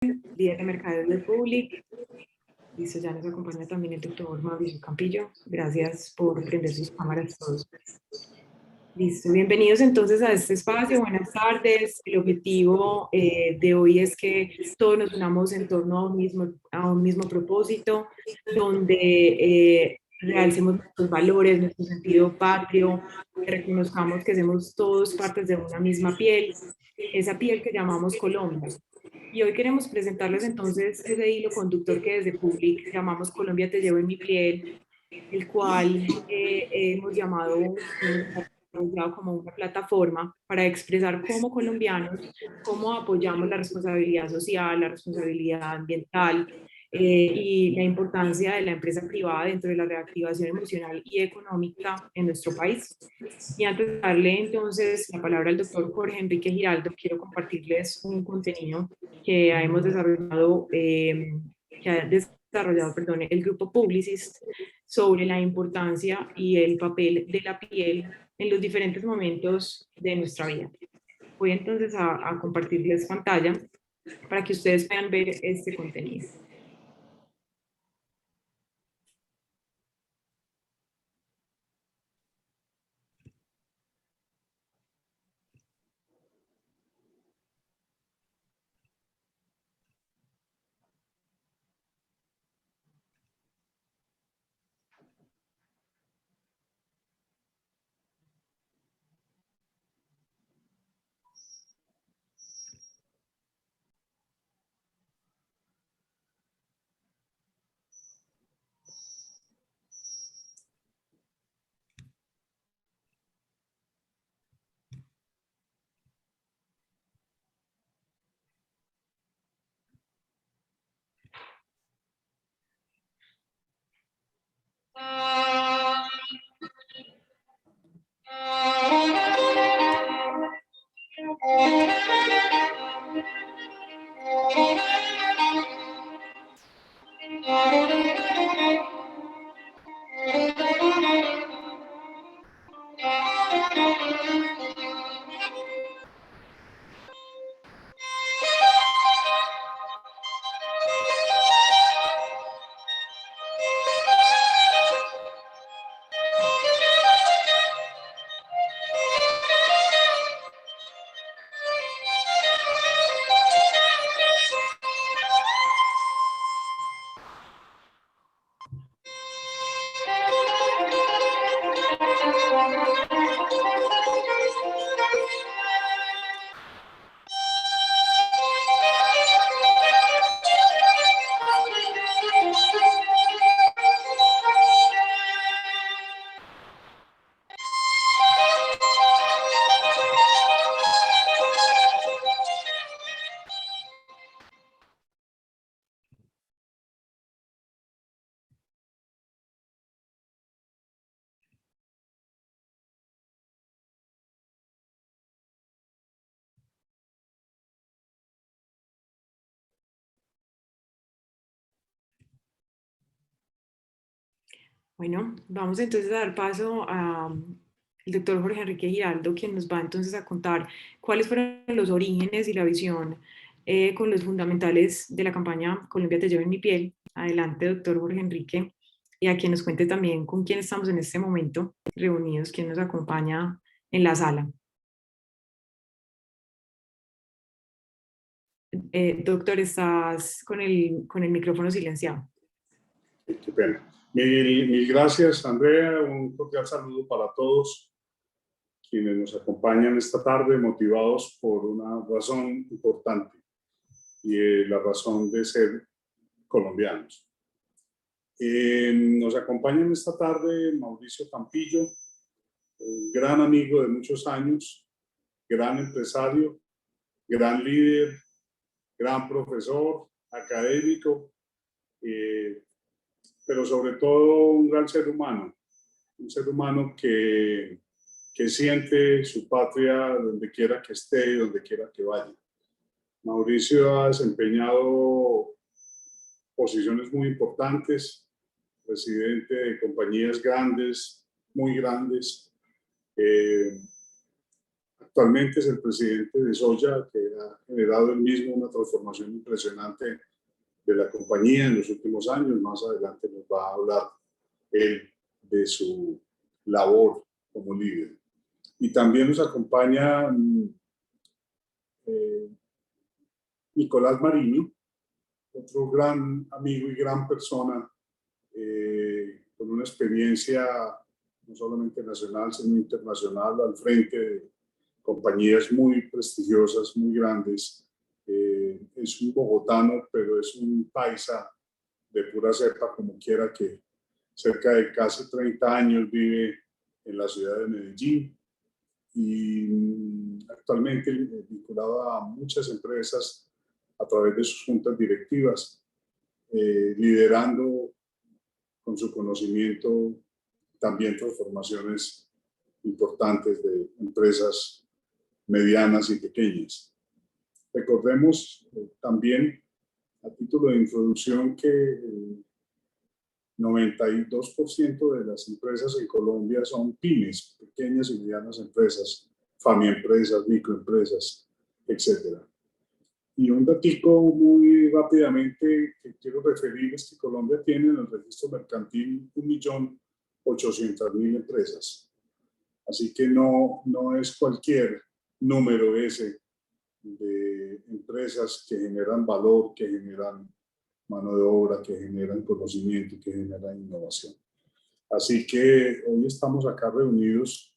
líder de mercadeo de Public. Listo, ya nos acompaña también el doctor Mauricio Campillo. Gracias por prender sus cámaras todos. Listo, bienvenidos entonces a este espacio, buenas tardes. El objetivo de hoy es que todos nos unamos en torno a un mismo propósito, donde realcemos nuestros valores, nuestro sentido patrio, que reconozcamos que somos todos partes de una misma piel, esa piel que llamamos Colombia. Y hoy queremos presentarles entonces ese hilo conductor que desde Public llamamos Colombia te llevo en mi piel, el cual hemos llamado como una plataforma para expresar como colombianos cómo apoyamos la responsabilidad social, la responsabilidad ambiental y la importancia de la empresa privada dentro de la reactivación emocional y económica en nuestro país. Y antes de darle entonces la palabra al doctor Jorge Enrique Giraldo, quiero compartirles un contenido que hemos desarrollado, perdón, el grupo Publicist sobre la importancia y el papel de la piel en los diferentes momentos de nuestra vida. Voy entonces a compartirles pantalla para que ustedes puedan ver este contenido. Bueno, vamos entonces a dar paso al doctor Jorge Enrique Giraldo, quien nos va entonces a contar cuáles fueron los orígenes y la visión con los fundamentales de la campaña Colombia te llevo en mi piel. Adelante, doctor Jorge Enrique, y a quien nos cuente también con quién estamos en este momento reunidos, quién nos acompaña en la sala. Doctor, estás con el micrófono silenciado. Qué pena. Mil gracias, Andrea. Un cordial saludo para todos quienes nos acompañan esta tarde, motivados por una razón importante, y la razón de ser colombianos. Nos acompañan esta tarde Mauricio Campillo, un gran amigo de muchos años, gran empresario, gran líder, gran profesor, académico, pero sobre todo un gran ser humano, un ser humano que siente su patria donde quiera que esté y donde quiera que vaya. Mauricio ha desempeñado posiciones muy importantes, presidente de compañías grandes, muy grandes. Actualmente es el presidente de Soya, que ha generado él mismo una transformación impresionante de la compañía en los últimos años. Más adelante nos va a hablar él de su labor como líder. Y también nos acompaña Nicolás Marini, otro gran amigo y gran persona, con una experiencia no solamente nacional, sino internacional, al frente de compañías muy prestigiosas, muy grandes. Es un bogotano, pero es un paisa de pura cepa, como quiera, que cerca de casi 30 años vive en la ciudad de Medellín y actualmente vinculado a muchas empresas a través de sus juntas directivas, liderando con su conocimiento también transformaciones importantes de empresas medianas y pequeñas. Recordemos también, a título de introducción, que el 92% de las empresas en Colombia son pymes, pequeñas y medianas empresas, familiaempresas, microempresas, etc. Y un datico muy rápidamente que quiero referir es que Colombia tiene en el registro mercantil 1.800.000 empresas. Así que no es cualquier número ese de empresas que generan valor, que generan mano de obra, que generan conocimiento, que generan innovación. Así que hoy estamos acá reunidos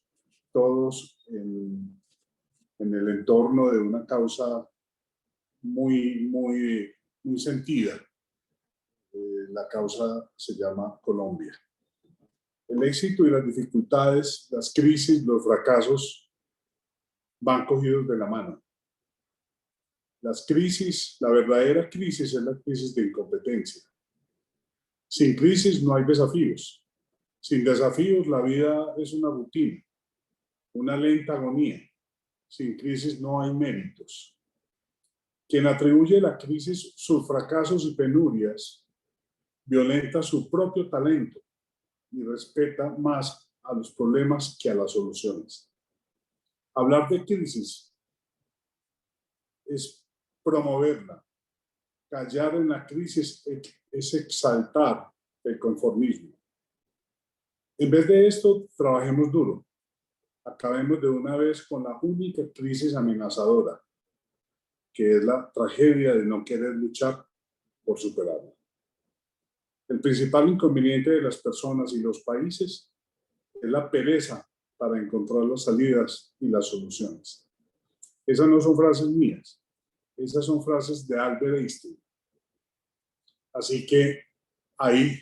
todos en el entorno de una causa muy sentida. La causa se llama Colombia. El éxito y las dificultades, las crisis, los fracasos van cogidos de la mano. Las crisis, la verdadera crisis es la crisis de incompetencia. Sin crisis no hay desafíos. Sin desafíos la vida es una rutina, una lenta agonía. Sin crisis no hay méritos. Quien atribuye a la crisis sus fracasos y penurias violenta su propio talento y respeta más a los problemas que a las soluciones. Hablar de crisis es promoverla. Callar en la crisis es exaltar el conformismo. En vez de esto, trabajemos duro. Acabemos de una vez con la única crisis amenazadora, que es la tragedia de no querer luchar por superarla. El principal inconveniente de las personas y los países es la pereza para encontrar las salidas y las soluciones. Esas no son frases mías, esas son frases de Albert Einstein. Así que ahí,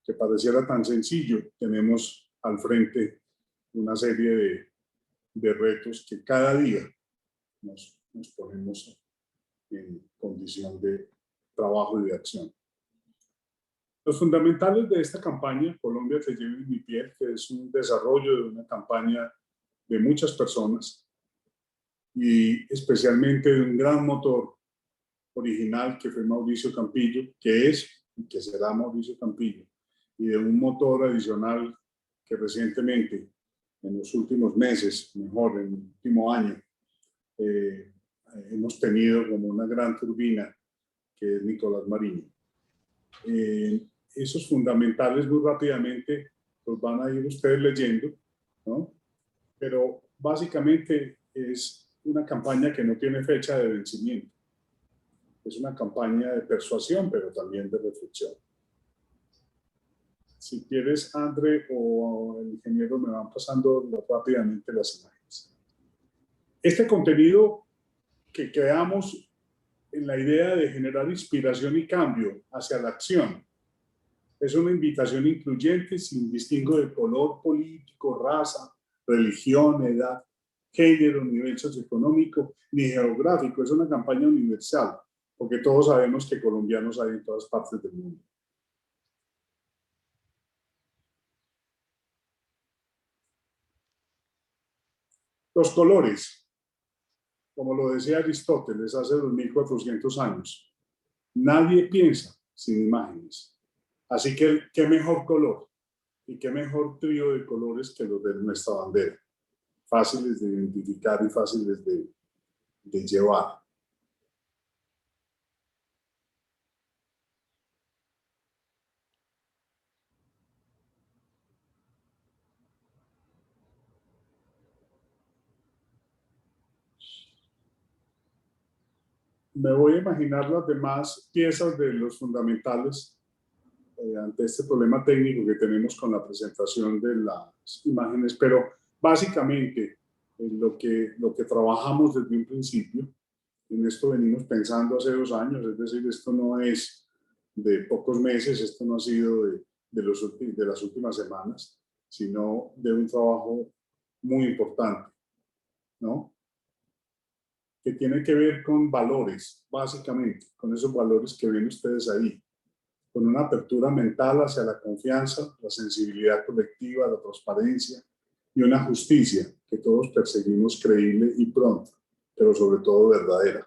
que pareciera tan sencillo, tenemos al frente una serie de retos que cada día nos ponemos en condición de trabajo y de acción. Los fundamentales de esta campaña, Colombia te lleva en mi piel, que es un desarrollo de una campaña de muchas personas y especialmente de un gran motor original que fue Mauricio Campillo, que es y que será Mauricio Campillo, y de un motor adicional que recientemente, en los últimos meses, mejor, en el último año, hemos tenido como una gran turbina, que es Nicolás Marini. Esos fundamentales muy rápidamente los van a ir ustedes leyendo, ¿no? Pero básicamente es una campaña que no tiene fecha de vencimiento. Es una campaña de persuasión, pero también de reflexión. Si quieres, André o el ingeniero, me van pasando rápidamente las imágenes. Este contenido que creamos en la idea de generar inspiración y cambio hacia la acción es una invitación incluyente sin distingo de color político, raza, religión, edad, género, nivel socioeconómico ni geográfico. Es una campaña universal, porque todos sabemos que colombianos hay en todas partes del mundo. Los colores, como lo decía Aristóteles hace 2400 años, nadie piensa sin imágenes. Así que, ¿qué mejor color y qué mejor trío de colores que los de nuestra bandera? fáciles de identificar y fáciles de llevar. Me voy a imaginar las demás piezas de los fundamentales ante este problema técnico que tenemos con la presentación de las imágenes, pero básicamente lo que trabajamos desde un principio, en esto venimos pensando hace 2 años, es decir, esto no es de pocos meses, esto no ha sido de las últimas semanas, sino de un trabajo muy importante, ¿no? Que tiene que ver con valores, básicamente, con esos valores que ven ustedes ahí, con una apertura mental hacia la confianza, la sensibilidad colectiva, la transparencia y una justicia que todos perseguimos creíble y pronta, pero sobre todo verdadera.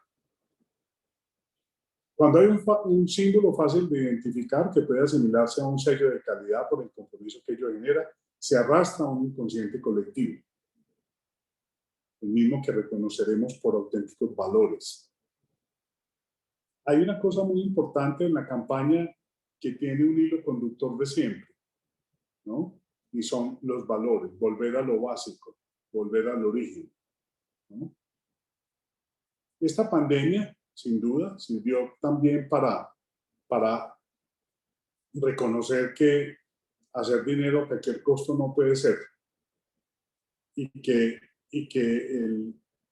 Cuando hay un símbolo fácil de identificar que puede asimilarse a un sello de calidad por el compromiso que ello genera, se arrastra a un inconsciente colectivo, el mismo que reconoceremos por auténticos valores. Hay una cosa muy importante en la campaña que tiene un hilo conductor de siempre, ¿no? Y son los valores, volver a lo básico, volver al origen, ¿no? Esta pandemia, sin duda, sirvió también para reconocer que hacer dinero a cualquier costo no puede ser, y que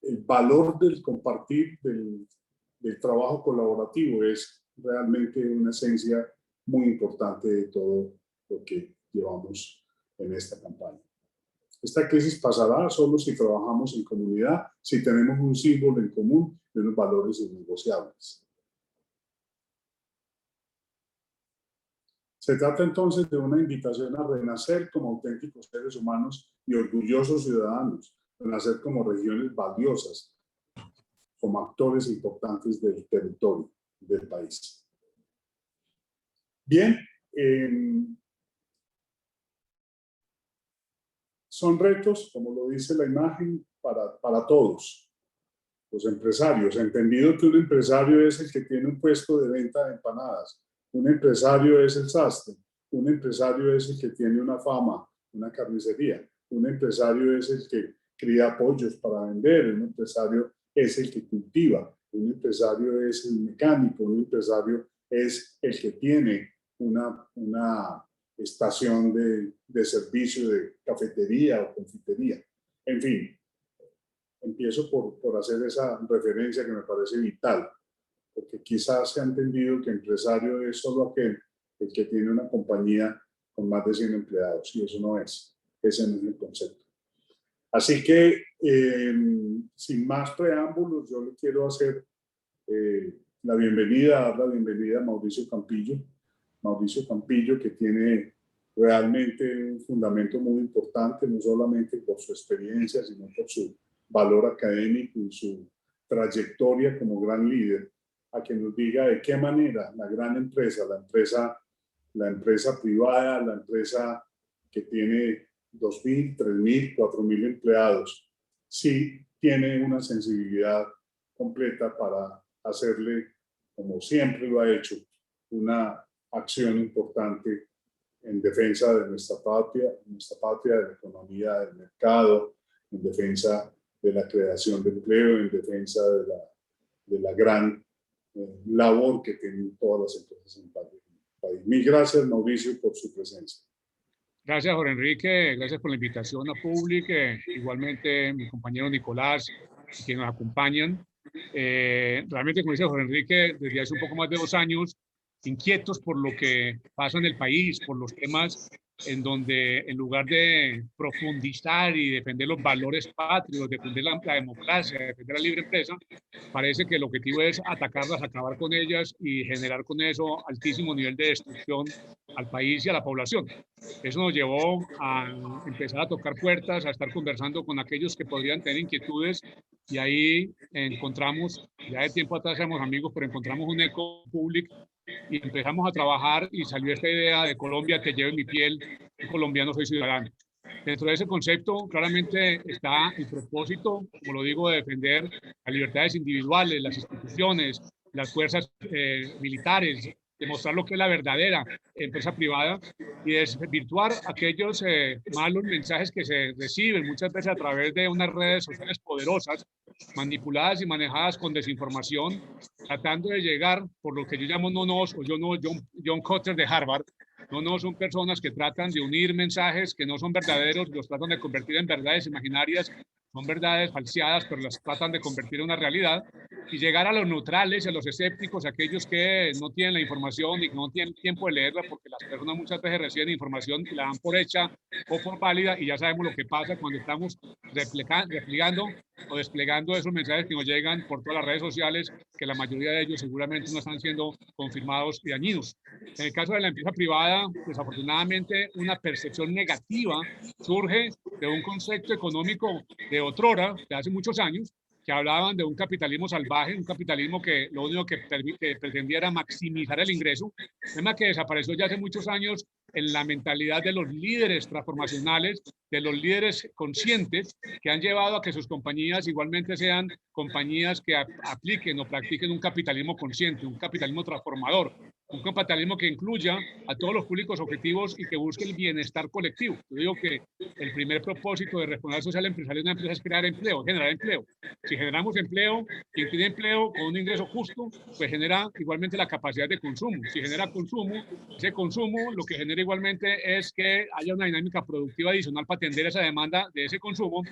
el valor del compartir, del trabajo colaborativo es realmente una esencia muy importante de todo lo que llevamos en esta campaña. Esta crisis pasará solo si trabajamos en comunidad, si tenemos un símbolo en común y unos valores innegociables. Se trata entonces de una invitación a renacer como auténticos seres humanos y orgullosos ciudadanos, renacer como regiones valiosas, como actores importantes del territorio del país. Bien, son retos, como lo dice la imagen, para todos los empresarios, entendido que un empresario es el que tiene un puesto de venta de empanadas, un empresario es el sastre, un empresario es el que tiene una fama, una carnicería, un empresario es el que cría pollos para vender, un empresario es el que cultiva, un empresario es el mecánico, un empresario es el que tiene una estación de servicio de cafetería o confitería. En fin, empiezo por hacer esa referencia que me parece vital, porque quizás se ha entendido que empresario es solo aquel el que tiene una compañía con más de 100 empleados, y eso no es, ese no es el concepto. Así que, sin más preámbulos, yo le quiero hacer la bienvenida, dar la bienvenida a Mauricio Campillo. Mauricio Campillo, que tiene realmente un fundamento muy importante, no solamente por su experiencia, sino por su valor académico y su trayectoria como gran líder, a que nos diga de qué manera la gran empresa, la empresa privada, la empresa que tiene 2.000, 3.000, 4.000 empleados, sí tiene una sensibilidad completa para hacerle, como siempre lo ha hecho, una acción importante en defensa de nuestra patria, de la economía, del mercado, en defensa de la creación de empleo, en defensa de la gran labor que tienen todas las empresas en el país. Mil gracias, Mauricio, por su presencia. Gracias, Jorge Enrique. Gracias por la invitación a Public. Igualmente, mi compañero Nicolás, que nos acompañan. Realmente, como dice Jorge Enrique, desde hace un poco más de 2 años, inquietos por lo que pasa en el país, por los temas en donde, en lugar de profundizar y defender los valores patrios, defender la democracia, defender la libre empresa, parece que el objetivo es atacarlas, acabar con ellas y generar con eso altísimo nivel de destrucción al país y a la población. Eso nos llevó a empezar a tocar puertas, a estar conversando con aquellos que podrían tener inquietudes, y ahí encontramos, ya de tiempo atrás éramos amigos, pero encontramos un eco Public y empezamos a trabajar, y salió esta idea de Colombia te lleve mi piel, colombiano soy ciudadano. Dentro de ese concepto, claramente está el propósito, como lo digo, de defender las libertades individuales, las instituciones, las fuerzas militares, demostrar lo que es la verdadera empresa privada y desvirtuar aquellos malos mensajes que se reciben muchas veces a través de unas redes sociales poderosas, manipuladas y manejadas con desinformación, tratando de llegar por lo que yo llamo no-nos, o yo no, John Kotter de Harvard. No son personas que tratan de unir mensajes que no son verdaderos, los tratan de convertir en verdades imaginarias, son verdades falseadas, pero las tratan de convertir en una realidad, y llegar a los neutrales, a los escépticos, a aquellos que no tienen la información y que no tienen tiempo de leerla, porque las personas muchas veces reciben información y la dan por hecha o por válida, y ya sabemos lo que pasa cuando estamos replicando o desplegando esos mensajes que nos llegan por todas las redes sociales, que la mayoría de ellos seguramente no están siendo confirmados y dañinos. En el caso de la empresa privada, desafortunadamente, una percepción negativa surge de un concepto económico de otrora, de hace muchos años, que hablaban de un capitalismo salvaje, un capitalismo que lo único que pretendía era maximizar el ingreso, tema que desapareció ya hace muchos años en la mentalidad de los líderes transformacionales, de los líderes conscientes, que han llevado a que sus compañías igualmente sean compañías que apliquen o practiquen un capitalismo consciente, un capitalismo transformador, un capitalismo que incluya a todos los públicos objetivos y que busque el bienestar colectivo. Yo digo que el primer propósito de responsabilidad social empresarial de una empresa es crear empleo, generar empleo. Si generamos empleo, quien tiene empleo con un ingreso justo, pues genera igualmente la capacidad de consumo. Si genera consumo, ese consumo lo que genera igualmente es que haya una dinámica productiva adicional para atender esa demanda de ese consumo,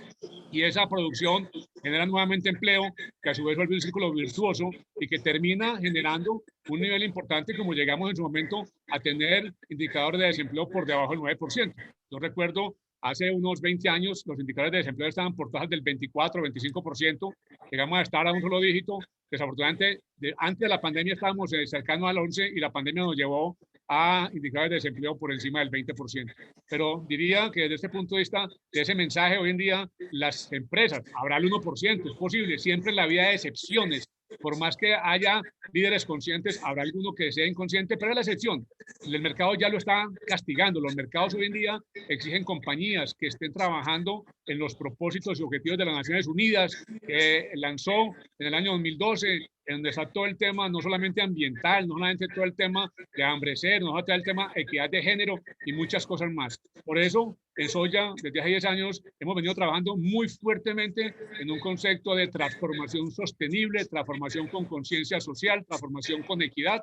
y esa producción genera nuevamente empleo, que a su vez vuelve un círculo virtuoso y que termina generando un nivel importante, como llegamos en su momento a tener indicadores de desempleo por debajo del 9%. Yo recuerdo hace unos 20 años los indicadores de desempleo estaban por tasas del 24, 25%, llegamos a estar a un solo dígito. Desafortunadamente, antes de la pandemia estábamos cercanos al 11 y la pandemia nos llevó a indicadores de desempleo por encima del 20%. Pero diría que desde este punto de vista, de ese mensaje, hoy en día las empresas, habrá el 1%, es posible, siempre en la vida de excepciones. Por más que haya líderes conscientes, habrá alguno que sea inconsciente, pero es la excepción. El mercado ya lo está castigando. Los mercados hoy en día exigen compañías que estén trabajando en los propósitos y objetivos de las Naciones Unidas, que lanzó en el año 2012, en donde está todo el tema no solamente ambiental, no solamente todo el tema de hambrecer, no solamente todo el tema de equidad de género y muchas cosas más. Por eso, en Soya, desde hace 10 años, hemos venido trabajando muy fuertemente en un concepto de transformación sostenible, transformación con conciencia social, transformación con equidad.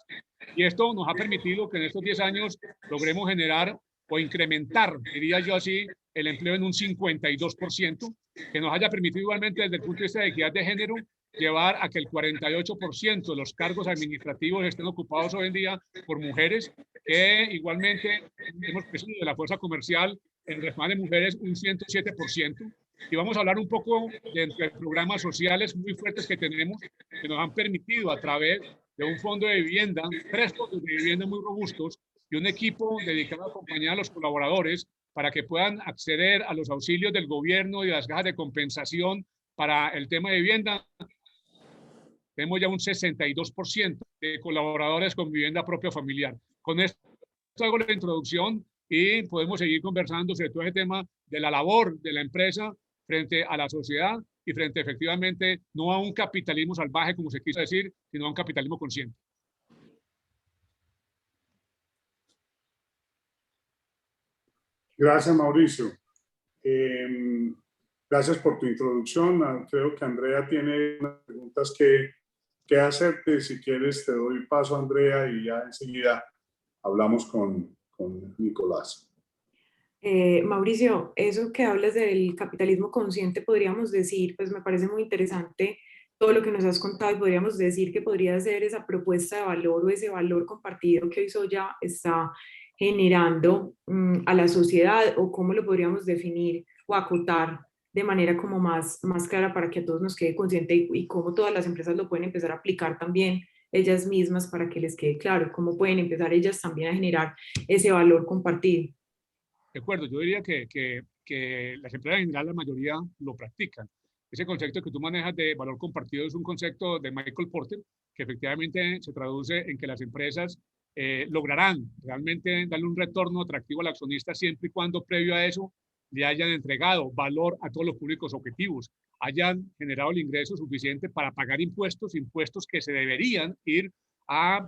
Y esto nos ha permitido que en estos 10 años logremos generar o incrementar, diría yo así, el empleo en un 52%, que nos haya permitido igualmente desde el punto de vista de equidad de género llevar a que el 48% de los cargos administrativos estén ocupados hoy en día por mujeres, que igualmente hemos crecido de la fuerza comercial en responsabilidad de mujeres un 107%. Y vamos a hablar un poco de programas sociales muy fuertes que tenemos, que nos han permitido a través de un fondo de vivienda, 3 fondos de vivienda muy robustos y un equipo dedicado a acompañar a los colaboradores para que puedan acceder a los auxilios del gobierno y a las cajas de compensación para el tema de vivienda. Tenemos ya un 62% de colaboradores con vivienda propia familiar. Con esto hago la introducción y podemos seguir conversando sobre todo el tema de la labor de la empresa frente a la sociedad y frente efectivamente no a un capitalismo salvaje, como se quiso decir, sino a un capitalismo consciente. Gracias, Mauricio. Gracias por tu introducción. Creo que Andrea tiene unas preguntas que hacerte. Si quieres, te doy paso, Andrea, y ya enseguida hablamos con Nicolás. Mauricio, eso que hablas del capitalismo consciente, podríamos decir, pues me parece muy interesante todo lo que nos has contado, y podríamos decir que podría ser esa propuesta de valor o ese valor compartido que hoy Soya está generando a la sociedad, o cómo lo podríamos definir o acotar de manera como más clara para que a todos nos quede consciente, y cómo todas las empresas lo pueden empezar a aplicar también ellas mismas para que les quede claro cómo pueden empezar ellas también a generar ese valor compartido. De acuerdo, yo diría que las empresas en general, la mayoría lo practican. Ese concepto que tú manejas de valor compartido es un concepto de Michael Porter, que efectivamente se traduce en que las empresas lograrán realmente darle un retorno atractivo al accionista siempre y cuando previo a eso le hayan entregado valor a todos los públicos objetivos, hayan generado el ingreso suficiente para pagar impuestos, impuestos que se deberían ir a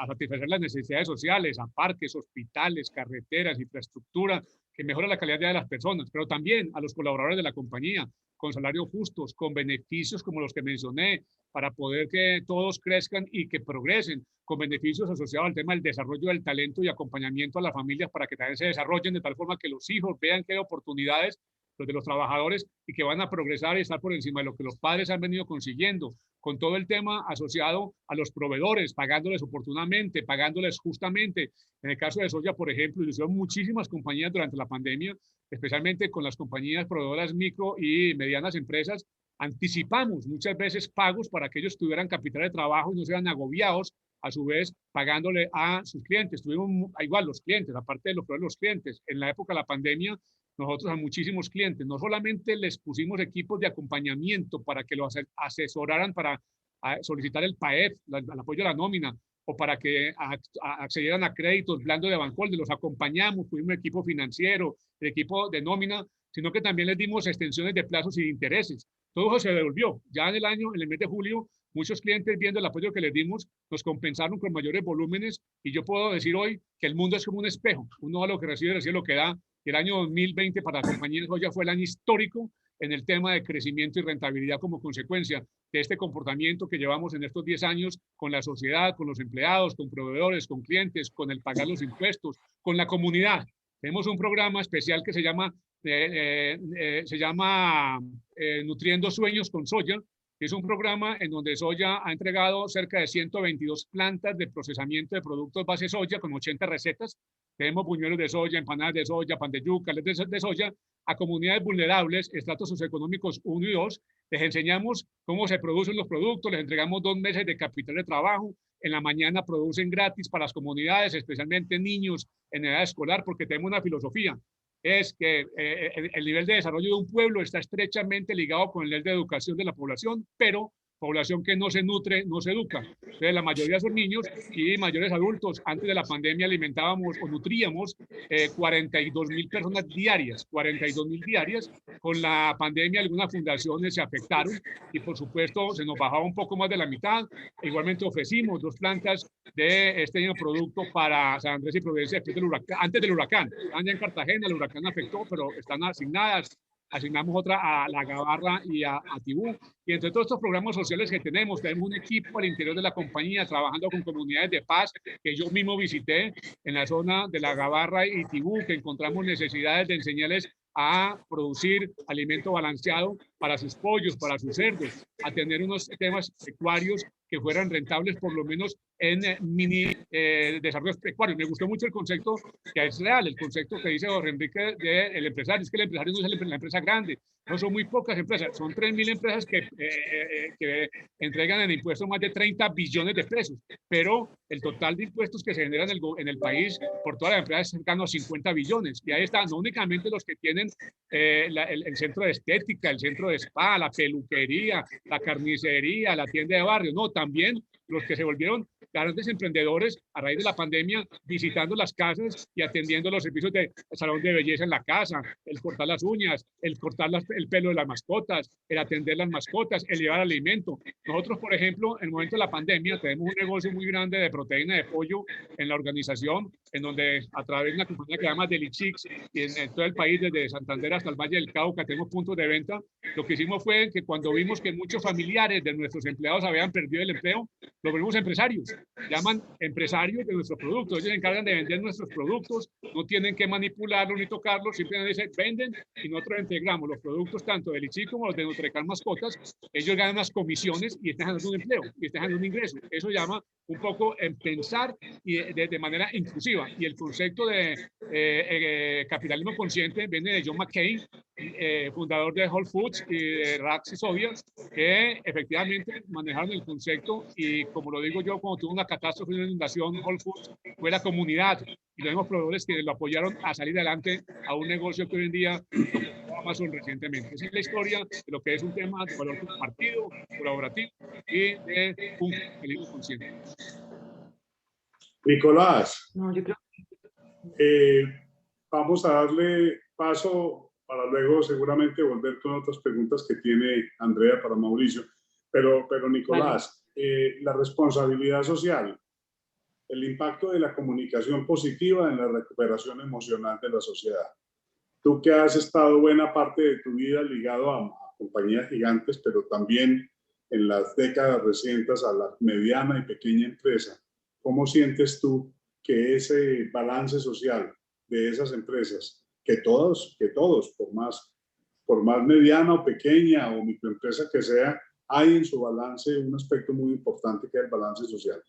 satisfacer las necesidades sociales, a parques, hospitales, carreteras, infraestructura, que mejora la calidad de vida de las personas, pero también a los colaboradores de la compañía, con salarios justos, con beneficios como los que mencioné, para poder que todos crezcan y que progresen, con beneficios asociados al tema del desarrollo del talento y acompañamiento a las familias para que también se desarrollen de tal forma que los hijos vean que hay oportunidades, los de los trabajadores, y que van a progresar y estar por encima de lo que los padres han venido consiguiendo, con todo el tema asociado a los proveedores, pagándoles oportunamente, pagándoles justamente. En el caso de soya, por ejemplo, lo hicieron muchísimas compañías durante la pandemia, especialmente con las compañías proveedoras micro y medianas empresas. Anticipamos muchas veces pagos para que ellos tuvieran capital de trabajo y no sean agobiados, a su vez pagándole a sus clientes. Tuvimos igual los clientes, aparte de los clientes. En la época de la pandemia, nosotros a muchísimos clientes, no solamente les pusimos equipos de acompañamiento para que los asesoraran para solicitar el PAEF, el apoyo a la nómina, o para que accedieran a créditos blandos de Bancolde, los acompañamos, tuvimos equipo financiero, el equipo de nómina, sino que también les dimos extensiones de plazos y de intereses. Todo eso se devolvió. Ya en el mes de julio, muchos clientes, viendo el apoyo que les dimos, nos compensaron con mayores volúmenes, y yo puedo decir hoy que el mundo es como un espejo. Uno da lo que recibe lo que da. El año 2020 para la compañía de soya fue el año histórico en el tema de crecimiento y rentabilidad como consecuencia de este comportamiento que llevamos en estos 10 años con la sociedad, con los empleados, con proveedores, con clientes, con el pagar los impuestos, con la comunidad. Tenemos un programa especial que se llama Nutriendo Sueños con Soya, que es un programa en donde Soya ha entregado cerca de 122 plantas de procesamiento de productos base soya con 80 recetas. Tenemos buñuelos de soya, empanadas de soya, pan de yuca, de soya, a comunidades vulnerables, estratos socioeconómicos 1 y 2. Les enseñamos cómo se producen los productos, les entregamos 2 meses de capital de trabajo. En la mañana producen gratis para las comunidades, especialmente niños en edad escolar, porque tenemos una filosofía. Es que el nivel de desarrollo de un pueblo está estrechamente ligado con el nivel de educación de la población, pero población que no se nutre, no se educa. Entonces, la mayoría son niños y mayores adultos. Antes de la pandemia alimentábamos o nutríamos 42.000 personas diarias, 42.000 diarias. Con la pandemia algunas fundaciones se afectaron y por supuesto se nos bajaba un poco más de la mitad. Igualmente ofrecimos 2 plantas de este mismo producto para San Andrés y Providencia antes del huracán. Están ya en Cartagena, el huracán afectó, pero están asignadas. Asignamos otra a La Gabarra y a Tibú. Y entre todos estos programas sociales que tenemos un equipo al interior de la compañía trabajando con comunidades de paz que yo mismo visité en la zona de La Gabarra y Tibú, que encontramos necesidades de enseñarles a producir alimento balanceado para sus pollos, para sus cerdos, a tener unos temas pecuarios que fueran rentables por lo menos en mini desarrollos pecuarios. Me gustó mucho el concepto que es real, el concepto que dice Jorge Enrique del empresario. Es que el empresario no es la empresa grande, no son muy pocas empresas, son 3.000 empresas que entregan en impuestos más de 30 billones de pesos, pero el total de impuestos que se generan en el país por todas las empresas es cercano a 50 billones. Y ahí están, no únicamente los que tienen el centro de estética, el centro de spa, la peluquería, la carnicería, la tienda de barrio, no, también los que se volvieron grandes emprendedores a raíz de la pandemia, visitando las casas y atendiendo los servicios de salón de belleza en la casa, el cortar las uñas, el cortar el pelo de las mascotas, el atender las mascotas, el llevar alimento. Nosotros, por ejemplo, en el momento de la pandemia, tenemos un negocio muy grande de proteína de pollo en la organización, en donde a través de una compañía que se llama Delichix, y en todo el país, desde Santander hasta el Valle del Cauca, tenemos puntos de venta. Lo que hicimos fue que cuando vimos que muchos familiares de nuestros empleados habían perdido el empleo, los volvimos empresarios. Llaman empresarios de nuestros productos. Ellos se encargan de vender nuestros productos, no tienen que manipularlos ni tocarlos, simplemente dicen, venden y nosotros integramos los productos tanto de Lichi como los de Nutrecal Mascotas. Ellos ganan las comisiones y están generando un empleo y están generando un ingreso. Eso llama un poco en pensar y de manera inclusiva. Y el concepto de capitalismo consciente viene de John McCain, fundador de Whole Foods y de Rax y Soya, que efectivamente manejaron el concepto y, como lo digo yo, cuando tuvo una catástrofe, una inundación, Whole Foods fue la comunidad y los mismos proveedores que lo apoyaron a salir adelante a un negocio que hoy en día Amazon recientemente. Esa es la historia de lo que es un tema de valor compartido, colaborativo y de un capitalismo consciente. Nicolás, No, yo creo vamos a darle paso para luego seguramente volver con otras preguntas que tiene Andrea para Mauricio. Pero Nicolás, la responsabilidad social, el impacto de la comunicación positiva en la recuperación emocional de la sociedad. Tú que has estado buena parte de tu vida ligado a compañías gigantes, pero también en las décadas recientes a la mediana y pequeña empresa, ¿cómo sientes tú que ese balance social de esas empresas, que todos, por más mediana o pequeña o microempresa que sea, hay en su balance un aspecto muy importante que es el balance social?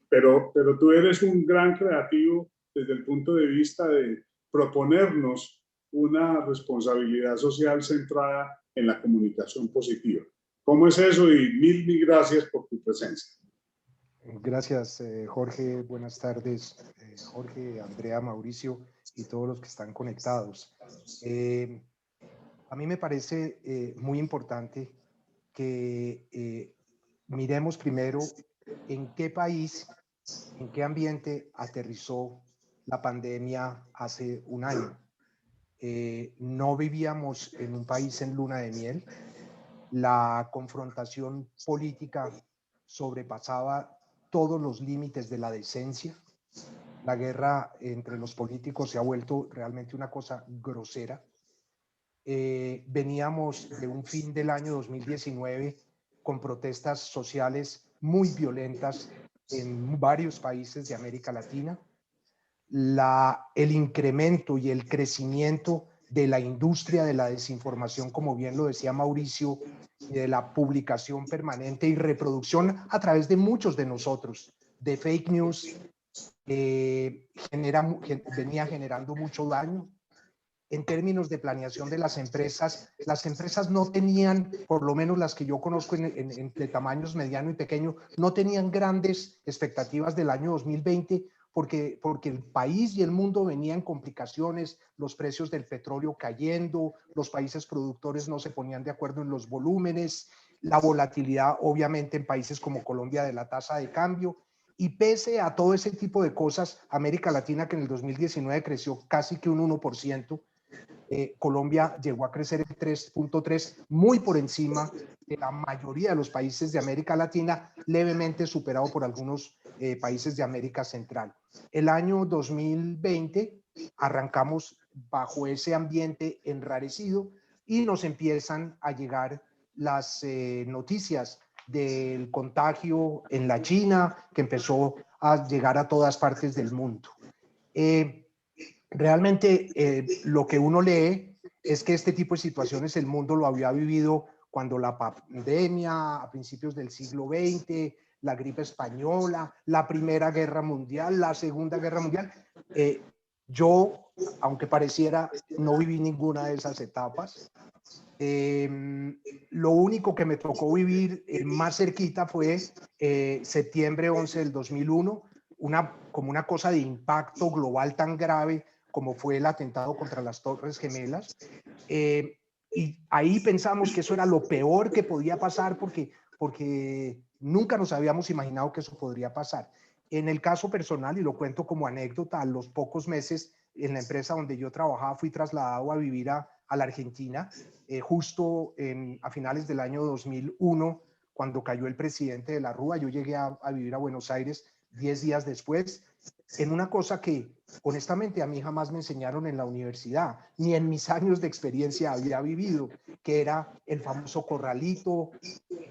Pero tú eres un gran creativo desde el punto de vista de proponernos una responsabilidad social centrada en la comunicación positiva. ¿Cómo es eso? Y mil gracias por tu presencia. Gracias, Jorge. Buenas tardes, Jorge, Andrea, Mauricio y todos los que están conectados. A mí me parece muy importante que miremos primero en qué país, en qué ambiente aterrizó la pandemia hace un año. No vivíamos en un país en luna de miel. La confrontación política sobrepasaba todos los límites de la decencia. La guerra entre los políticos se ha vuelto realmente una cosa grosera. Veníamos de un fin del año 2019 con protestas sociales muy violentas en varios países de América Latina. El incremento y el crecimiento de la industria de la desinformación, como bien lo decía Mauricio, y de la publicación permanente y reproducción a través de muchos de nosotros, de fake news, venía generando mucho daño. En términos de planeación de las empresas no tenían, por lo menos las que yo conozco de tamaños mediano y pequeño, no tenían grandes expectativas del año 2020 porque el país y el mundo venían complicaciones, los precios del petróleo cayendo, los países productores no se ponían de acuerdo en los volúmenes, la volatilidad obviamente en países como Colombia de la tasa de cambio. Y pese a todo ese tipo de cosas, América Latina, que en el 2019 creció casi que un 1%, Colombia llegó a crecer el 3.3%, muy por encima de la mayoría de los países de América Latina, levemente superado por algunos países de América Central. El año 2020 arrancamos bajo ese ambiente enrarecido y nos empiezan a llegar las noticias del contagio en la China, que empezó a llegar a todas partes del mundo. Realmente lo que uno lee es que este tipo de situaciones el mundo lo había vivido cuando la pandemia, a principios del siglo XX, la gripe española, la Primera Guerra Mundial, la Segunda Guerra Mundial. Yo, aunque pareciera, no viví ninguna de esas etapas. Lo único que me tocó vivir más cerquita fue septiembre 11 del 2001, como una cosa de impacto global tan grave como fue el atentado contra las Torres Gemelas. Y ahí pensamos que eso era lo peor que podía pasar porque nunca nos habíamos imaginado que eso podría pasar. En el caso personal, y lo cuento como anécdota, a los pocos meses en la empresa donde yo trabajaba fui trasladado a vivir a la Argentina, justo a finales del año 2001, cuando cayó el presidente de la Rúa. Yo llegué a vivir a Buenos Aires 10 días después, en una cosa que honestamente a mí jamás me enseñaron en la universidad, ni en mis años de experiencia había vivido, que era el famoso corralito.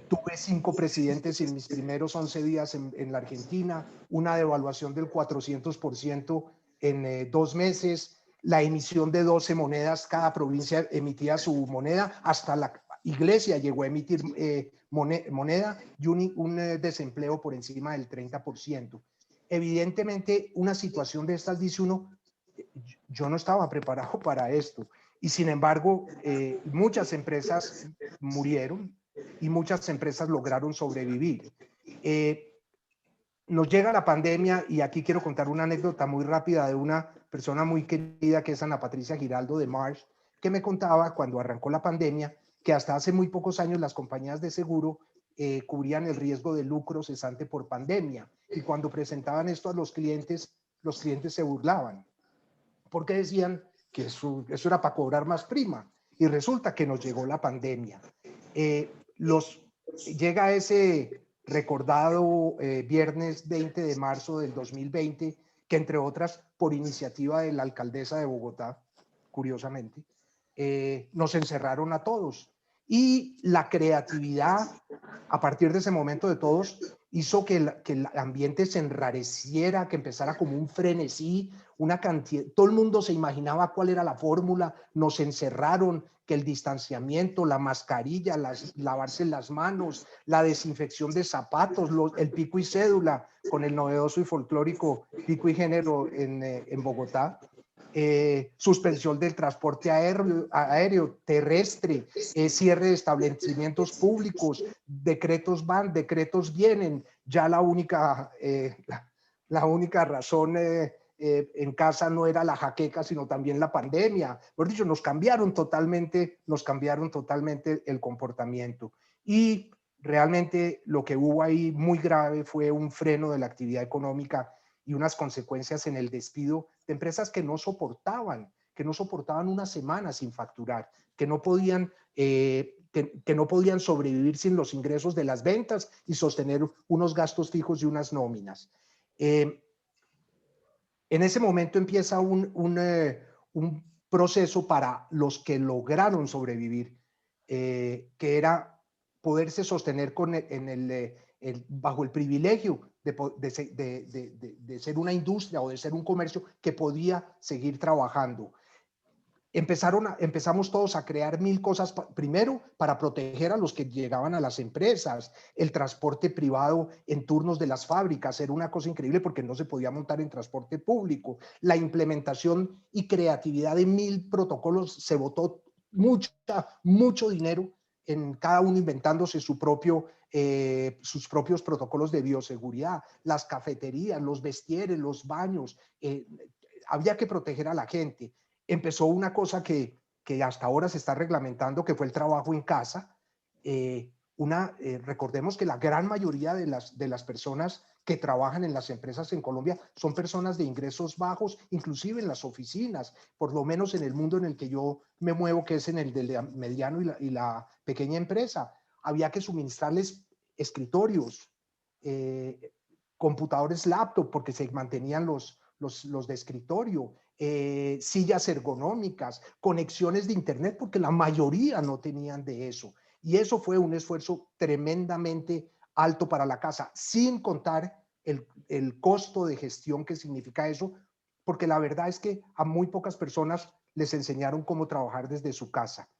Tuve 5 presidentes en mis primeros 11 días en la Argentina, una devaluación del 400% en 2 meses, la emisión de 12 monedas, cada provincia emitía su moneda, hasta la iglesia llegó a emitir moneda, y un desempleo por encima del 30%. Evidentemente, una situación de estas, dice uno, yo no estaba preparado para esto. Y sin embargo, muchas empresas murieron y muchas empresas lograron sobrevivir. Nos llega la pandemia y aquí quiero contar una anécdota muy rápida de una persona muy querida que es Ana Patricia Giraldo de Marsh, que me contaba cuando arrancó la pandemia que hasta hace muy pocos años las compañías de seguro cubrían el riesgo de lucro cesante por pandemia, y cuando presentaban esto a los clientes se burlaban, porque decían que eso era para cobrar más prima. Y resulta que nos llegó la pandemia. Llega ese recordado viernes 20 de marzo del 2020, que entre otras, por iniciativa de la alcaldesa de Bogotá, curiosamente, nos encerraron a todos. Y la creatividad, a partir de ese momento de todos, hizo que el ambiente se enrareciera, que empezara como un frenesí, una cantidad, todo el mundo se imaginaba cuál era la fórmula, nos encerraron, que el distanciamiento, la mascarilla, lavarse las manos, la desinfección de zapatos, el pico y cédula, con el novedoso y folclórico pico y género en Bogotá. Suspensión del transporte aéreo terrestre, cierre de establecimientos públicos, decretos van, decretos vienen. Ya la única razón en casa no era la jaqueca, sino también la pandemia. Por dicho, nos cambiaron totalmente el comportamiento. Y realmente lo que hubo ahí muy grave fue un freno de la actividad económica y unas consecuencias en el despido de empresas que no soportaban una semana sin facturar, que no podían sobrevivir sin los ingresos de las ventas y sostener unos gastos fijos y unas nóminas. En ese momento empieza un proceso para los que lograron sobrevivir, que era poderse sostener bajo el privilegio de ser una industria o de ser un comercio que podía seguir trabajando. Empezamos todos a crear mil cosas, primero para proteger a los que llegaban a las empresas, el transporte privado en turnos de las fábricas, era una cosa increíble porque no se podía montar en transporte público, la implementación y creatividad de mil protocolos, se botó mucho dinero en cada uno inventándose sus propios protocolos de bioseguridad, las cafeterías, los vestieres, los baños, había que proteger a la gente. Empezó una cosa que hasta ahora se está reglamentando, que fue el trabajo en casa. Recordemos que la gran mayoría de las personas que trabajan en las empresas en Colombia son personas de ingresos bajos, inclusive en las oficinas, por lo menos en el mundo en el que yo me muevo, que es en el del mediano y la pequeña empresa. Había que suministrarles escritorios, computadores laptop, porque se mantenían los de escritorio, sillas ergonómicas, conexiones de internet, porque la mayoría no tenían de eso. Y eso fue un esfuerzo tremendamente alto para la casa, sin contar el costo de gestión que significa eso, porque la verdad es que a muy pocas personas les enseñaron cómo trabajar desde su casa.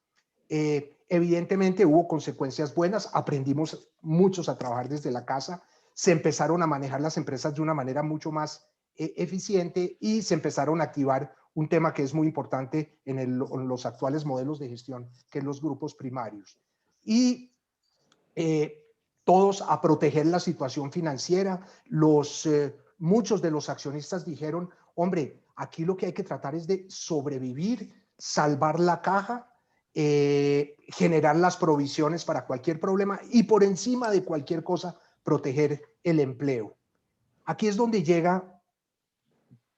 Evidentemente hubo consecuencias buenas, aprendimos muchos a trabajar desde la casa, se empezaron a manejar las empresas de una manera mucho más eficiente y se empezaron a activar un tema que es muy importante en los actuales modelos de gestión, que es los grupos primarios. Y todos a proteger la situación financiera. Muchos de los accionistas dijeron, hombre, aquí lo que hay que tratar es de sobrevivir, salvar la caja, generar las provisiones para cualquier problema y por encima de cualquier cosa, proteger el empleo. Aquí es donde llega,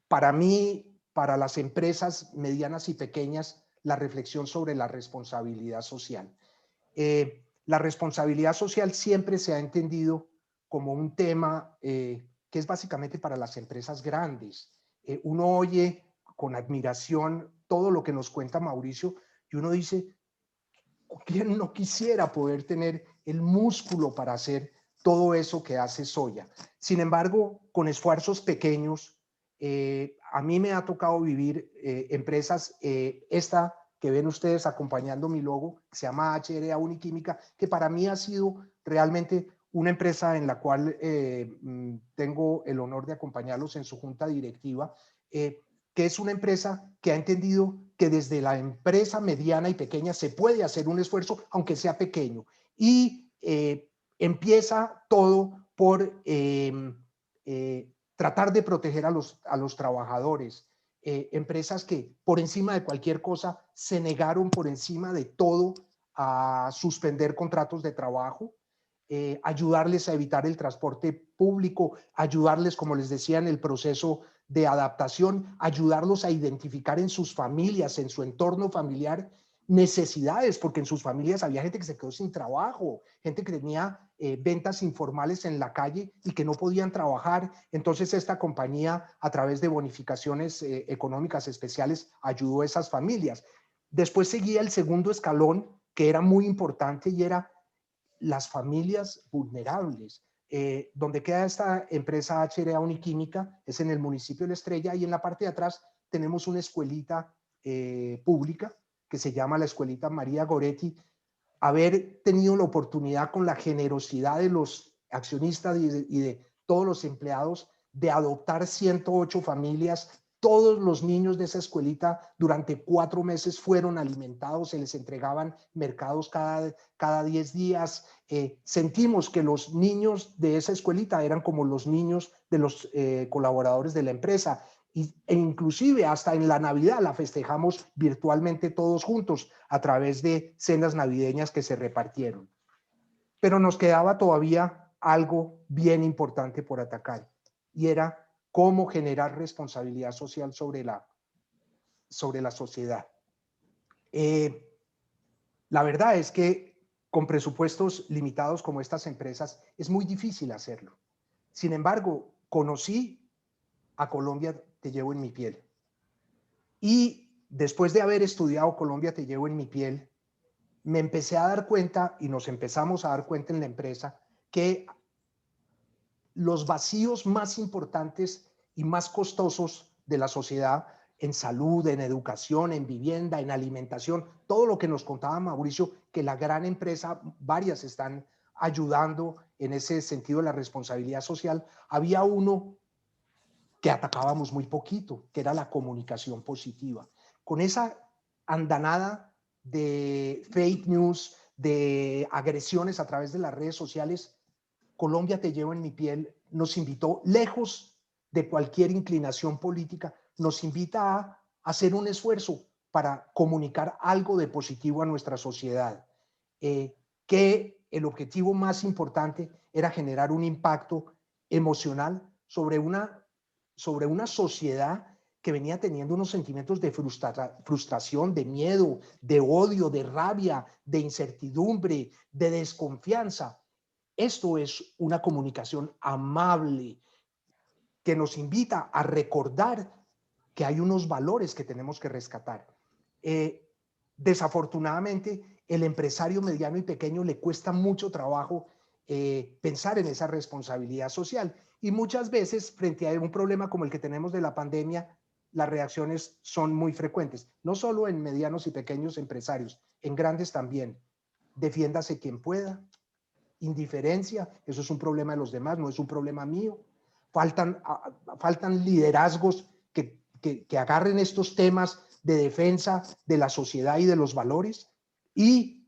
para mí, para las empresas medianas y pequeñas, la reflexión sobre la responsabilidad social. La responsabilidad social siempre se ha entendido como un tema que es básicamente para las empresas grandes. Uno oye con admiración todo lo que nos cuenta Mauricio y uno dice, ¿quién no quisiera poder tener el músculo para hacer todo eso que hace Soya? Sin embargo, con esfuerzos pequeños, a mí me ha tocado vivir empresas, esta que ven ustedes acompañando mi logo, que se llama HRA Uniquímica, que para mí ha sido realmente una empresa en la cual tengo el honor de acompañarlos en su junta directiva, que es una empresa que ha entendido que desde la empresa mediana y pequeña se puede hacer un esfuerzo, aunque sea pequeño. Y empieza todo por tratar de proteger a los trabajadores. Empresas que por encima de cualquier cosa se negaron por encima de todo a suspender contratos de trabajo. ayudarles a evitar el transporte público, ayudarles, como les decía, en el proceso de adaptación, ayudarlos a identificar en sus familias, en su entorno familiar, necesidades, porque en sus familias había gente que se quedó sin trabajo, gente que tenía ventas informales en la calle y que no podían trabajar. Entonces esta compañía, a través de bonificaciones económicas especiales, ayudó a esas familias. Después seguía el segundo escalón, que era muy importante, y era las familias vulnerables. Donde queda esta empresa HRA Uniquímica es en el municipio de La Estrella, y en la parte de atrás tenemos una escuelita pública que se llama la Escuelita María Goretti. Haber tenido la oportunidad, con la generosidad de los accionistas y de todos los empleados, de adoptar 108 familias. Todos los niños de esa escuelita durante 4 meses fueron alimentados, se les entregaban mercados cada 10 días. Sentimos que los niños de esa escuelita eran como los niños de los colaboradores de la empresa. E inclusive hasta en la Navidad la festejamos virtualmente todos juntos a través de cenas navideñas que se repartieron. Pero nos quedaba todavía algo bien importante por atacar, y era cómo generar responsabilidad social sobre la sociedad. La verdad es que con presupuestos limitados como estas empresas es muy difícil hacerlo. Sin embargo, conocí a Colombia Te Llevo en Mi Piel. Y después de haber estudiado Colombia Te Llevo en Mi Piel, me empecé a dar cuenta, y nos empezamos a dar cuenta en la empresa, que los vacíos más importantes y más costosos de la sociedad, en salud, en educación, en vivienda, en alimentación, todo lo que nos contaba Mauricio, que la gran empresa, varias están ayudando en ese sentido de la responsabilidad social, había uno que atacábamos muy poquito, que era la comunicación positiva. Con esa andanada de fake news, de agresiones a través de las redes sociales, Colombia Te Llevo en Mi Piel nos invitó, lejos de cualquier inclinación política, nos invita a hacer un esfuerzo para comunicar algo de positivo a nuestra sociedad. Que el objetivo más importante era generar un impacto emocional sobre una sociedad que venía teniendo unos sentimientos de frustración, de miedo, de odio, de rabia, de incertidumbre, de desconfianza. Esto es una comunicación amable que nos invita a recordar que hay unos valores que tenemos que rescatar. Desafortunadamente, el empresario mediano y pequeño le cuesta mucho trabajo pensar en esa responsabilidad social, y muchas veces, frente a un problema como el que tenemos de la pandemia, las reacciones son muy frecuentes, no solo en medianos y pequeños empresarios, en grandes también. Defiéndase quien pueda. Indiferencia, eso es un problema de los demás, no es un problema mío. Faltan liderazgos que agarren estos temas de defensa de la sociedad y de los valores. Y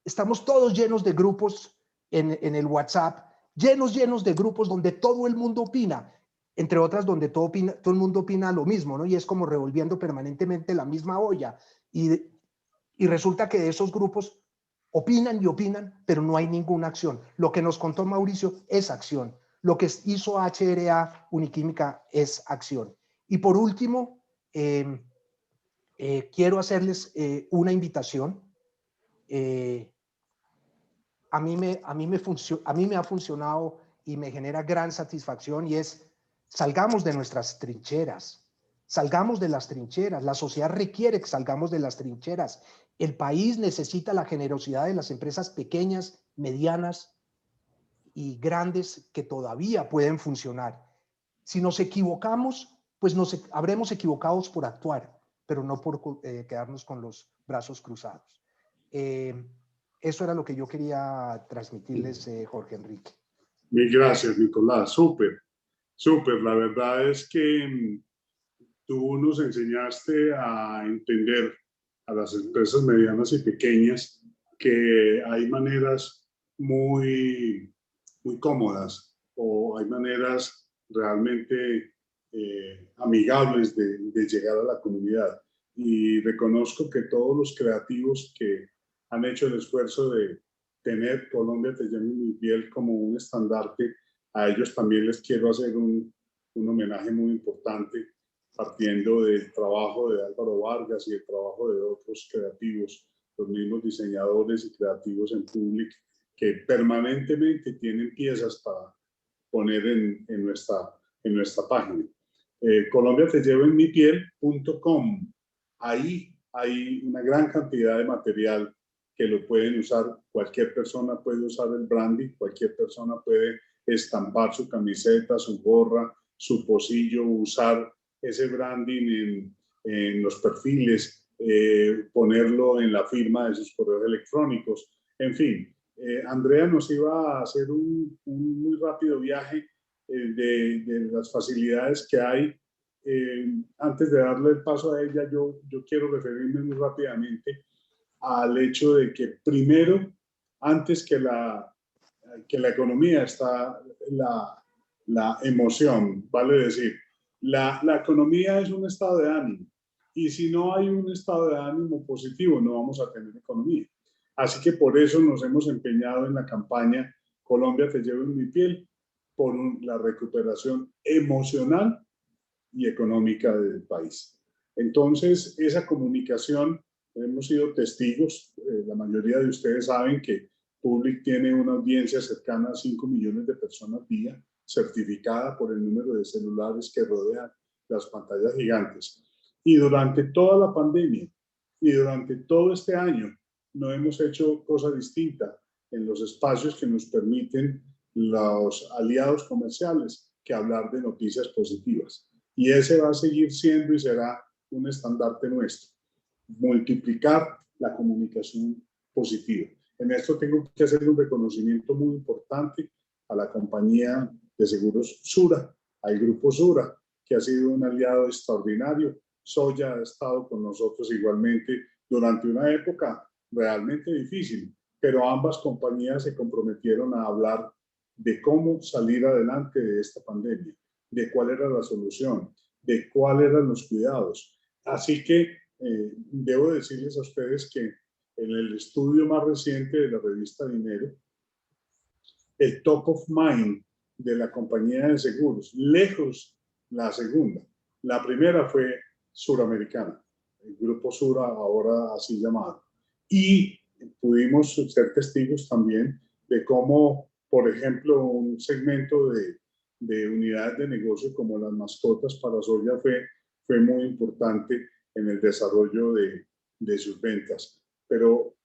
estamos todos llenos de grupos en el WhatsApp, llenos de grupos donde todo el mundo opina, entre otras donde todo el mundo opina lo mismo, ¿no? Y es como revolviendo permanentemente la misma olla. Y resulta que de esos grupos opinan y opinan, pero no hay ninguna acción. Lo que nos contó Mauricio es acción. Lo que hizo HRA Uniquímica es acción. Y por último, quiero hacerles una invitación. A mí me ha funcionado y me genera gran satisfacción, y es: salgamos de nuestras trincheras, salgamos de las trincheras. La sociedad requiere que salgamos de las trincheras. El país necesita la generosidad de las empresas pequeñas, medianas y grandes que todavía pueden funcionar. Si nos equivocamos, pues nos habremos equivocados por actuar, pero no por quedarnos con los brazos cruzados. Eso era lo que yo quería transmitirles, Jorge Enrique. Mil gracias, Nicolás. Súper, súper. La verdad es que tú nos enseñaste a entender a las empresas medianas y pequeñas que hay maneras muy, muy cómodas, o hay maneras realmente amigables de llegar a la comunidad. Y reconozco que todos los creativos que han hecho el esfuerzo de tener Colombia te lleva en mi piel como un estandarte. A ellos también les quiero hacer un homenaje muy importante, partiendo del trabajo de Álvaro Vargas y el trabajo de otros creativos, los mismos diseñadores y creativos en Public, que permanentemente tienen piezas para poner en nuestra página. Colombia te llevo en mi piel.com. Ahí hay una gran cantidad de material que lo pueden usar. Cualquier persona puede usar el branding, cualquier persona puede estampar su camiseta, su gorra, su pocillo, usar ese branding en los perfiles, ponerlo en la firma de sus correos electrónicos. En fin, Andrea nos iba a hacer un muy rápido viaje de las facilidades que hay. Antes de darle el paso a ella, yo quiero referirme muy rápidamente al hecho de que primero, antes que la economía, está la emoción, vale decir, la economía es un estado de ánimo, y si no hay un estado de ánimo positivo, no vamos a tener economía. Así que por eso nos hemos empeñado en la campaña Colombia te llevo en mi piel, por la recuperación emocional y económica del país. Entonces, esa comunicación, hemos sido testigos, la mayoría de ustedes saben que Public tiene una audiencia cercana a 5 millones de personas día, certificada por el número de celulares que rodean las pantallas gigantes. Y durante toda la pandemia y durante todo este año, no hemos hecho cosa distinta en los espacios que nos permiten los aliados comerciales que hablar de noticias positivas. Y ese va a seguir siendo y será un estandarte nuestro. Multiplicar la comunicación positiva. En esto tengo que hacer un reconocimiento muy importante a la compañía de seguros Sura, al grupo Sura, que ha sido un aliado extraordinario. Soya ha estado con nosotros igualmente durante una época realmente difícil, pero ambas compañías se comprometieron a hablar de cómo salir adelante de esta pandemia, de cuál era la solución, de cuáles eran los cuidados. Así que debo decirles a ustedes que en el estudio más reciente de la revista Dinero, el top of mind de la compañía de seguros, lejos la segunda. La primera fue Suramericana, el grupo Sura, ahora así llamado. Y pudimos ser testigos también de cómo, por ejemplo, un segmento de unidades de negocio como las mascotas para Soya fue muy importante en el desarrollo de sus ventas. Pero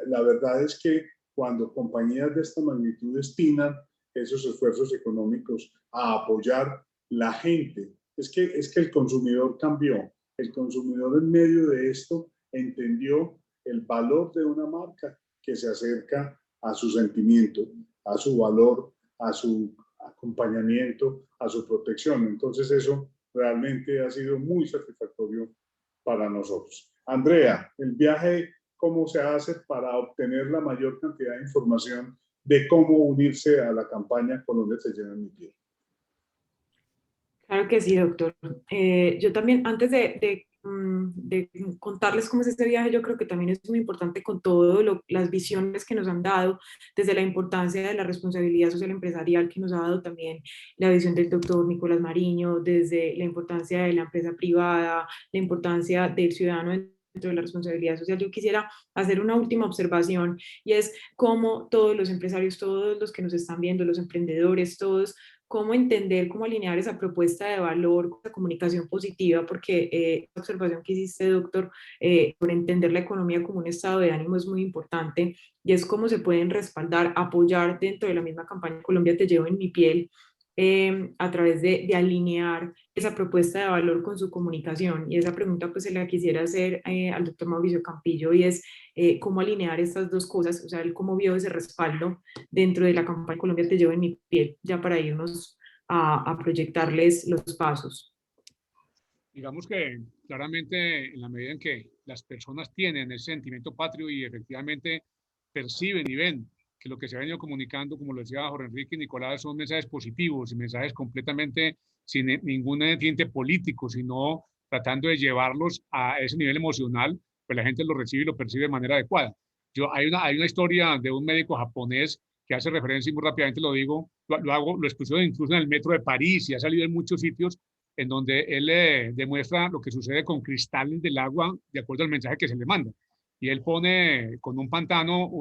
la verdad es que cuando compañías de esta magnitud destinan esos esfuerzos económicos a apoyar la gente, es que el consumidor cambió. El consumidor en medio de esto entendió el valor de una marca que se acerca a su sentimiento, a su valor, a su acompañamiento, a su protección. Entonces eso realmente ha sido muy satisfactorio para nosotros. Andrea, el viaje, ¿cómo se hace para obtener la mayor cantidad de información de cómo unirse a la campaña Colombia te lleva en mi piel? Claro que sí, doctor. Yo también, antes de contarles cómo es este viaje, yo creo que también es muy importante con todas las visiones que nos han dado, desde la importancia de la responsabilidad social empresarial que nos ha dado también la visión del doctor Nicolás Mariño, desde la importancia de la empresa privada, la importancia del ciudadano dentro de la responsabilidad social. Yo quisiera hacer una última observación, y es cómo todos los empresarios, todos los que nos están viendo, los emprendedores, todos, cómo entender, cómo alinear esa propuesta de valor con la comunicación positiva, porque la observación que hiciste, doctor, por entender la economía como un estado de ánimo es muy importante, y es cómo se pueden respaldar, apoyar dentro de la misma campaña Colombia te llevo en mi piel, a través de alinear esa propuesta de valor con su comunicación. Y esa pregunta pues se la quisiera hacer al doctor Mauricio Campillo, y es cómo alinear estas dos cosas, o sea, él cómo vio ese respaldo dentro de la campaña Colombia te llevo en mi piel, ya para irnos a proyectarles los pasos. Digamos que claramente en la medida en que las personas tienen ese sentimiento patrio y efectivamente perciben y ven que lo que se ha venido comunicando, como lo decía Jorge Enrique y Nicolás, son mensajes positivos y mensajes completamente sin ningún tinte político, sino tratando de llevarlos a ese nivel emocional, pues la gente lo recibe y lo percibe de manera adecuada. Hay una historia de un médico japonés que hace referencia, y muy rápidamente lo digo, lo escucho incluso en el metro de París y ha salido en muchos sitios en donde él demuestra lo que sucede con cristales del agua de acuerdo al mensaje que se le manda. Y él pone con un pantano,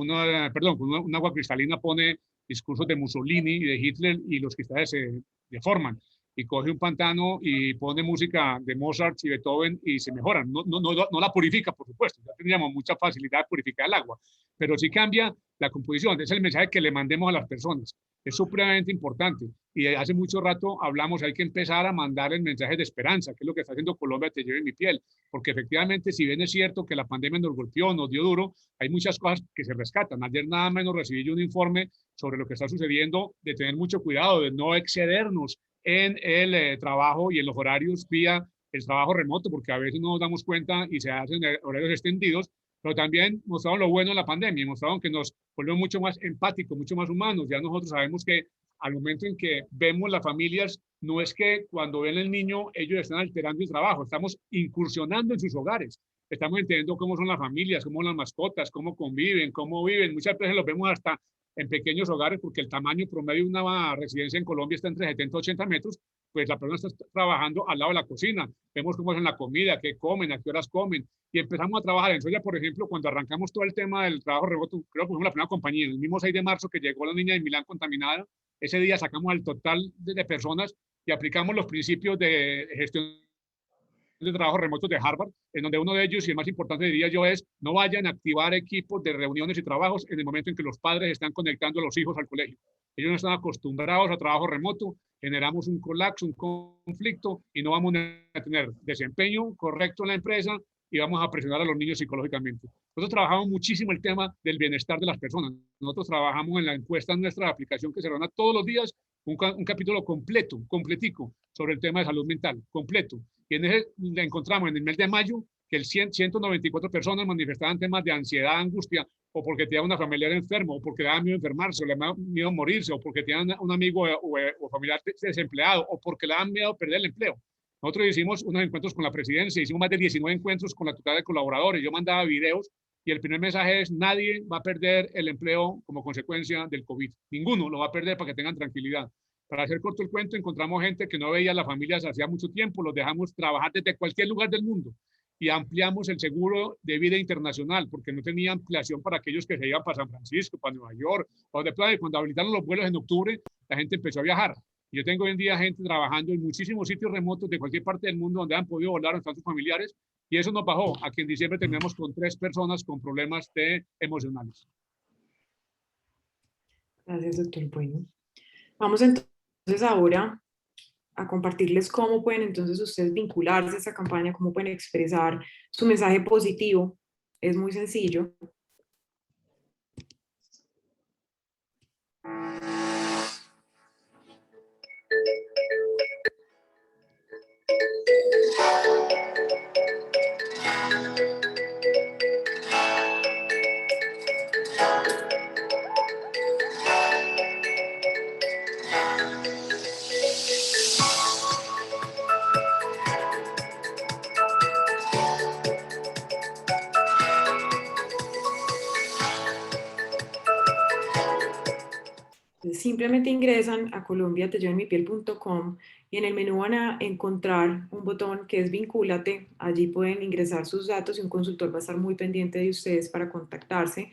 perdón, con un agua cristalina pone discursos de Mussolini y de Hitler y los cristales se deforman. Y coge un pantano y pone música de Mozart y Beethoven y se mejoran. No la purifica, por supuesto, ya tendríamos mucha facilidad de purificar el agua, pero sí cambia la composición. Es el mensaje que le mandemos a las personas. Es supremamente importante. Y hace mucho rato hablamos, hay que empezar a mandar el mensaje de esperanza, que es lo que está haciendo Colombia Te Llevo en mi piel. Porque efectivamente, si bien es cierto que la pandemia nos golpeó, nos dio duro, hay muchas cosas que se rescatan. Ayer nada menos recibí yo un informe sobre lo que está sucediendo, de tener mucho cuidado, de no excedernos en el trabajo y en los horarios vía el trabajo remoto, porque a veces no nos damos cuenta y se hacen horarios extendidos, pero también mostraron lo bueno de la pandemia, mostraron que nos volvió mucho más empáticos, mucho más humanos. Ya nosotros sabemos que al momento en que vemos las familias, no es que cuando ven el niño ellos están alterando el trabajo, estamos incursionando en sus hogares, estamos entendiendo cómo son las familias, cómo son las mascotas, cómo conviven, cómo viven. Muchas veces los vemos hasta en pequeños hogares porque el tamaño promedio de una residencia en Colombia está entre 70 y 80 metros, pues la persona está trabajando al lado de la cocina. Vemos cómo es en la comida, qué comen, a qué horas comen. Y empezamos a trabajar en Soya, por ejemplo, cuando arrancamos todo el tema del trabajo remoto, creo que fuimos la primera compañía, el mismo 6 de marzo que llegó la niña de Milán contaminada, ese día sacamos al total de personas y aplicamos los principios de gestión de trabajo remotos de Harvard, en donde uno de ellos, y el más importante diría yo, es no vayan a activar equipos de reuniones y trabajos en el momento en que los padres están conectando a los hijos al colegio. Ellos no están acostumbrados a trabajo remoto, generamos un colapso, un conflicto y no vamos a tener desempeño correcto en la empresa y vamos a presionar a los niños psicológicamente. Nosotros trabajamos muchísimo el tema del bienestar de las personas. Nosotros trabajamos en la encuesta en nuestra aplicación que se reúna todos los días, un capítulo completo, completico, sobre el tema de salud mental, completo. Y en ese le encontramos en el mes de mayo que 194 personas manifestaban temas de ansiedad, angustia, o porque tenían una familiar enfermo, o porque le daban miedo enfermarse, o le daban miedo morirse, o porque tenían un amigo o familiar desempleado, o porque le daban miedo perder el empleo. Nosotros hicimos unos encuentros con la presidencia, hicimos más de 19 encuentros con la totalidad de colaboradores. Yo mandaba videos y el primer mensaje es: nadie va a perder el empleo como consecuencia del COVID. Ninguno lo va a perder, para que tengan tranquilidad. Para hacer corto el cuento, encontramos gente que no veía a las familias hacía mucho tiempo, los dejamos trabajar desde cualquier lugar del mundo y ampliamos el seguro de vida internacional, porque no tenía ampliación para aquellos que se iban para San Francisco, para Nueva York, o de playa. Cuando habilitaron los vuelos en octubre, la gente empezó a viajar. Yo tengo hoy en día gente trabajando en muchísimos sitios remotos de cualquier parte del mundo donde han podido volar, donde están sus familiares, y eso nos bajó. Aquí en diciembre terminamos con 3 personas con problemas emocionales. Gracias, doctor. Bueno, vamos entonces ahora a compartirles cómo pueden entonces ustedes vincularse a esta campaña, cómo pueden expresar su mensaje positivo. Es muy sencillo. Simplemente ingresan a colombiatellevoenmipiel.com y en el menú van a encontrar un botón que es Vincúlate. Allí pueden ingresar sus datos y un consultor va a estar muy pendiente de ustedes para contactarse.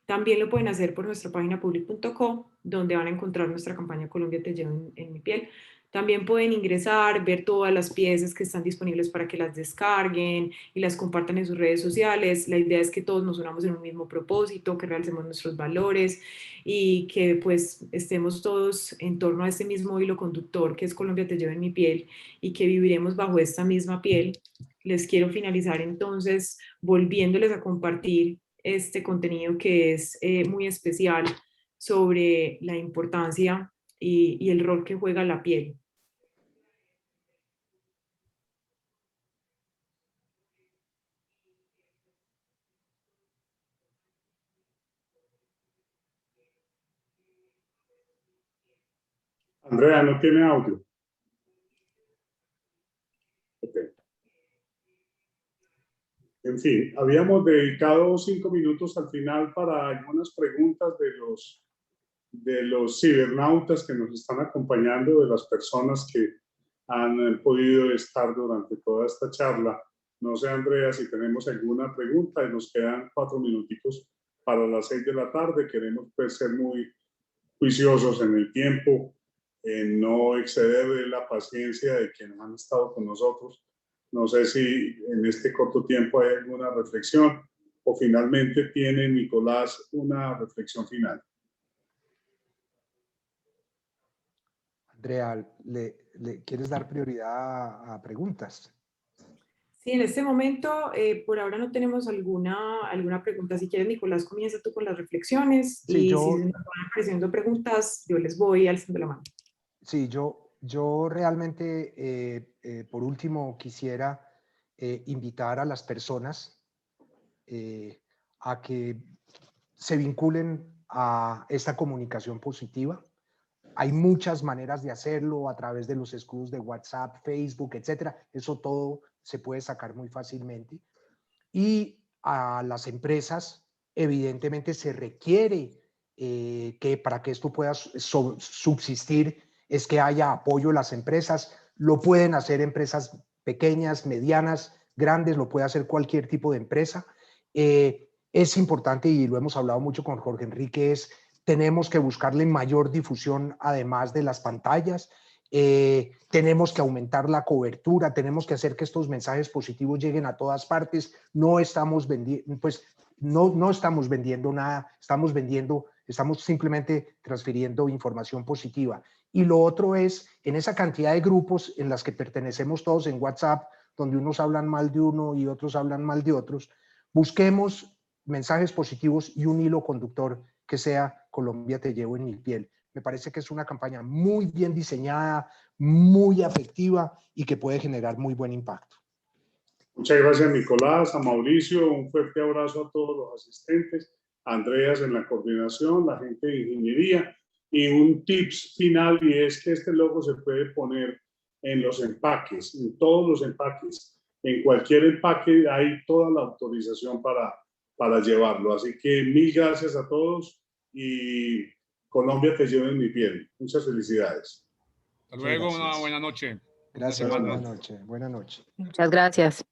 También lo pueden hacer por nuestra página public.co, donde van a encontrar nuestra campaña Colombia Te Llevo en mi piel. También pueden ingresar, ver todas las piezas que están disponibles para que las descarguen y las compartan en sus redes sociales. La idea es que todos nos unamos en un mismo propósito, que realicemos nuestros valores y que pues estemos todos en torno a este mismo hilo conductor que es Colombia Te Llevo en mi piel y que viviremos bajo esta misma piel. Les quiero finalizar entonces volviéndoles a compartir este contenido que es muy especial sobre la importancia y el rol que juega la piel. Andrea, no tiene audio. Okay. En fin, habíamos dedicado 5 minutos al final para algunas preguntas de los cibernautas que nos están acompañando, de las personas que han podido estar durante toda esta charla. No sé, Andrea, si tenemos alguna pregunta, y nos quedan 4 minuticos para las 6 de la tarde. Queremos pues, ser muy juiciosos en el tiempo, en no exceder la paciencia de quienes han estado con nosotros. No sé si en este corto tiempo hay alguna reflexión o finalmente tiene Nicolás una reflexión final. Andrea, ¿le quieres dar prioridad a preguntas? Sí, en este momento, por ahora no tenemos alguna pregunta. Si quieres, Nicolás, comienza tú con las reflexiones Sí, y si se nos van apareciendo preguntas, yo les voy alzando la mano. Sí, yo realmente, por último, quisiera invitar a las personas a que se vinculen a esta comunicación positiva. Hay muchas maneras de hacerlo a través de los escudos de WhatsApp, Facebook, etcétera. Eso todo se puede sacar muy fácilmente. Y a las empresas, evidentemente, se requiere que para que esto pueda subsistir es que haya apoyo a las empresas. Lo pueden hacer empresas pequeñas, medianas, grandes, lo puede hacer cualquier tipo de empresa. Es importante, y lo hemos hablado mucho con Jorge Enrique, tenemos que buscarle mayor difusión además de las pantallas. Tenemos que aumentar la cobertura, tenemos que hacer que estos mensajes positivos lleguen a todas partes. No estamos vendiendo, pues no estamos vendiendo nada, estamos simplemente transfiriendo información positiva. Y lo otro es, en esa cantidad de grupos en las que pertenecemos todos en WhatsApp, donde unos hablan mal de uno y otros hablan mal de otros, busquemos mensajes positivos y un hilo conductor que sea Colombia te llevo en mi piel. Me parece que es una campaña muy bien diseñada, muy afectiva y que puede generar muy buen impacto. Muchas gracias, Nicolás, a Mauricio, un fuerte abrazo a todos los asistentes, a Andreas en la coordinación, la gente de ingeniería, y un tips final, y es que este logo se puede poner en los empaques, en todos los empaques. En cualquier empaque hay toda la autorización para llevarlo. Así que mil gracias a todos y Colombia te lleva en mi piel. Muchas felicidades. Hasta luego, una buena noche. Gracias, buena noche. Buena noche. Muchas gracias.